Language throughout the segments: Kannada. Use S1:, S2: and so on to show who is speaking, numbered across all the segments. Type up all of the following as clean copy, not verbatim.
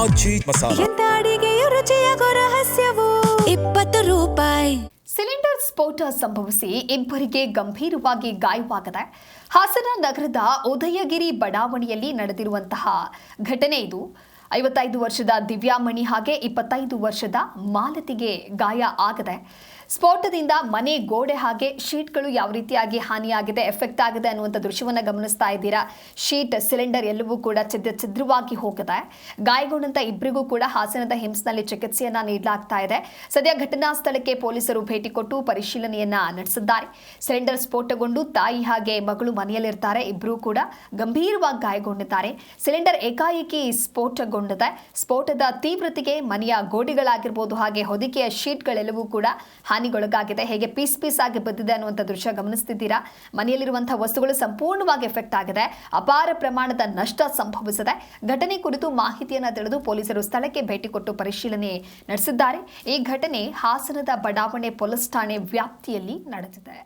S1: ಆಚಿ ಮಸಾಲ.
S2: ಎಂತ ಅಡಿಗೆಯ ರುಚಿಯಾಗೋ ರಹಸ್ಯವು 20 ರೂಪಾಯಿ.
S3: ಸಿಲಿಂಡರ್ ಸ್ಫೋಟ ಸಂಭವಿಸಿ ಇಬ್ಬರಿಗೆ ಗಂಭೀರವಾಗಿ ಗಾಯವಾಗಿದೆ. ಹಾಸನ ನಗರದ ಉದಯಗಿರಿ ಬಡಾವಣೆಯಲ್ಲಿ ನಡೆದಿರುವಂತಹ ಘಟನೆ ಇದು. 55 ವರ್ಷದ ದಿವ್ಯಾಮಣಿ ಹಾಗೆ 25 ವರ್ಷದ ಮಾಲತಿಗೆ ಗಾಯ ಆಗದೆ. ಸ್ಫೋಟದಿಂದ ಮನೆ ಗೋಡೆ ಹಾಗೆ ಶೀಟ್ಗಳು ಯಾವ ರೀತಿಯಾಗಿ ಹಾನಿಯಾಗಿದೆ, ಎಫೆಕ್ಟ್ ಆಗಿದೆ ಅನ್ನುವಂಥ ದೃಶ್ಯವನ್ನು ಗಮನಿಸ್ತಾ ಇದ್ದೀರಾ. ಶೀಟ್, ಸಿಲಿಂಡರ್ ಎಲ್ಲವೂ ಕೂಡ ಛಿದ್ರವಾಗಿ ಹೋಗಿದೆ. ಗಾಯಗೊಂಡಂತ ಇಬ್ಬರಿಗೂ ಕೂಡ ಹಾಸನದ ಹಿಮ್ಸ್ನಲ್ಲಿ ಚಿಕಿತ್ಸೆಯನ್ನ ನೀಡಲಾಗ್ತಾ ಇದೆ. ಸದ್ಯ ಘಟನಾ ಸ್ಥಳಕ್ಕೆ ಪೊಲೀಸರು ಭೇಟಿ ಕೊಟ್ಟು ಪರಿಶೀಲನೆಯನ್ನ ನಡೆಸಿದ್ದಾರೆ. ಸಿಲಿಂಡರ್ ಸ್ಫೋಟಗೊಂಡು ತಾಯಿ ಹಾಗೆ ಮಗಳು ಮನೆಯಲ್ಲಿರ್ತಾರೆ. ಇಬ್ಬರೂ ಕೂಡ ಗಂಭೀರವಾಗಿ ಗಾಯಗೊಂಡಿದ್ದಾರೆ. ಸಿಲಿಂಡರ್ ಏಕಾಏಕಿ ಸ್ಫೋಟಗೊಂಡಿದೆ. ಸ್ಫೋಟದ ತೀವ್ರತೆಗೆ ಮನೆಯ ಗೋಡೆಗಳಾಗಿರ್ಬೋದು ಹಾಗೆ ಹೊದಿಕೆಯ ಶೀಟ್ಗಳೆಲ್ಲವೂ ಕೂಡ ಹಾನಿಗೊಳಗಾಗಿದೆ. ಹೇಗೆ ಪೀಸ್ ಆಗಿ ಬಿದ್ದಿದೆ ಅನ್ನುವಂಥ ದೃಶ್ಯ ಗಮನಿಸ್ತಿದ್ದೀರಾ. ಮನೆಯಲ್ಲಿರುವಂತಹ ವಸ್ತುಗಳು ಸಂಪೂರ್ಣವಾಗಿ ಎಫೆಕ್ಟ್ ಆಗಿದೆ. ಅಪಾರ ಪ್ರಮಾಣದ ನಷ್ಟ ಸಂಭವಿಸಿದೆ. ಘಟನೆ ಕುರಿತು ಮಾಹಿತಿಯನ್ನು ತಿಳಿದು ಪೊಲೀಸರು ಸ್ಥಳಕ್ಕೆ ಭೇಟಿ ಕೊಟ್ಟು ಪರಿಶೀಲನೆ ನಡೆಸಿದ್ದಾರೆ. ಈ ಘಟನೆ ಹಾಸನದ ಬಡಾವಣೆ ಪೊಲೀಸ್ ಠಾಣೆ ವ್ಯಾಪ್ತಿಯಲ್ಲಿ ನಡೆದಿದೆ.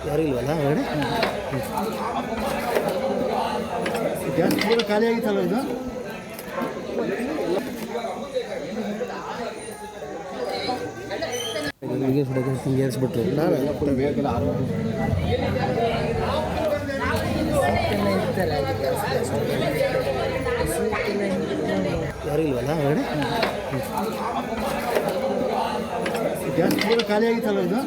S4: ಯಾರು ಇಲ್ವಲ್ಲ ಹೊರಗಡೆ? ಗ್ಯಾಸ್ ಪೂರ ಖಾಲಿ ಆಗಿತ್ತಲ್ಲ ಇದು. ಏರಿಸ್ಬಿಟ್ರು. ಯಾರು ಇಲ್ವಲ್ಲ ಹೊರಗಡೆ? ಗ್ಯಾಸ್ ಪೂರ ಖಾಲಿ ಆಗಿತ್ತಲ್ಲ ಇದು.